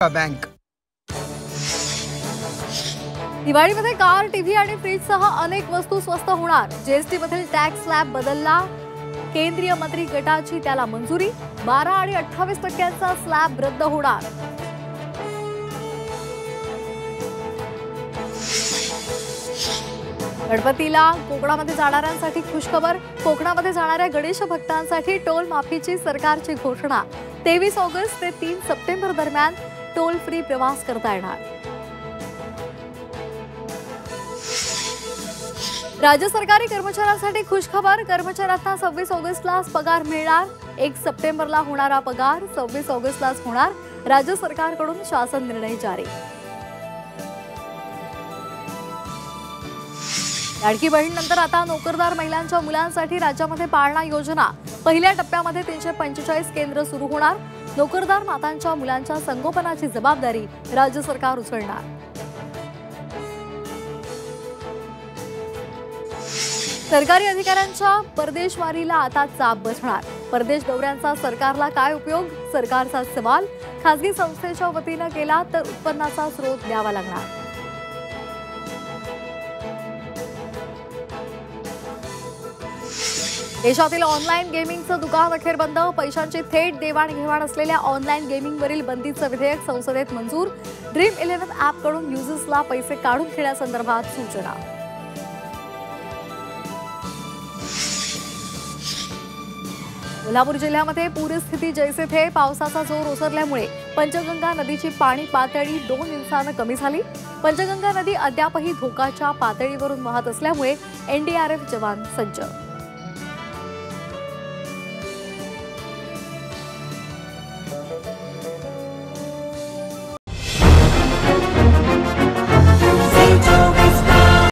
Bank दिवाळीमध्ये car, TV आणि फ्रीजसह अनेक वस्तू स्वस्त होणार। जीएसटी मधील टॅक्स स्लॅब बदलला। केंद्रीय मंत्री गटाची त्याला मंजुरी। 12 आणि 28% स्लॅब रद्द होणार। गणपतीला कोकणामध्ये जाणाऱ्यांसाठी खुशखबर। कोकणामध्ये जाणाऱ्या गणेश भक्तांसाठी टोल माफीची सरकारची घोषणा। 23 ऑगस्ट ते 3 सप्टेंबर दरम्यान टोल फ्री प्रवास करता येणार। राज्य सरकारी कर्मचाऱ्यांसाठी खुशखबर। कर्मचाऱ्यांना 26 ऑगस्टला पगार मिळणार। 1 सप्टेंबरला होणारा पगार 26 ऑगस्टलाच होणार। राज्य सरकारकडून शासन निर्णय जारी। लाडकी बहीण नंतर आता नोकरदार महिलांच्या मुलांसाठी राज्यामध्ये पाळणा योजना। पहिल्या टप्प्यामध्ये 345 केंद्र सुरू होणार। नोकरदार मातांच्या मुलांच्या संगोपनाची जबाबदारी राज्य सरकार उचलणार। सरकारी अधिकाऱ्यांच्या परदेशवारीला आता चाप बसणार। परदेश दौऱ्यांचा सरकारला काय उपयोग? सरकारचा सवाल। खासगी संस्थेच्या वतीने केला तर उत्पन्नाचा स्रोत द्यावा लागणार। देशातील ऑनलाईन गेमिंगचं दुकान अखेर बंद। पैशांची थेट देवाणघेवाण असलेल्या ऑनलाईन गेमिंगवरील बंदीचं विधेयक संसदेत मंजूर। Dream11 ॲपकडून युजर्सला पैसे काढून घेण्यासंदर्भात सूचना। कोल्हापूर जिल्ह्यामध्ये पूरस्थिती जैसे थे। पावसाचा जोर ओसरल्यामुळे पंचगंगा नदीची पाणी पातळी 2 इंचानं कमी झाली। पंचगंगा नदी अद्यापही धोकाच्या पातळीवरून वाहत असल्यामुळे एनडीआरएफ जवान सज्ज।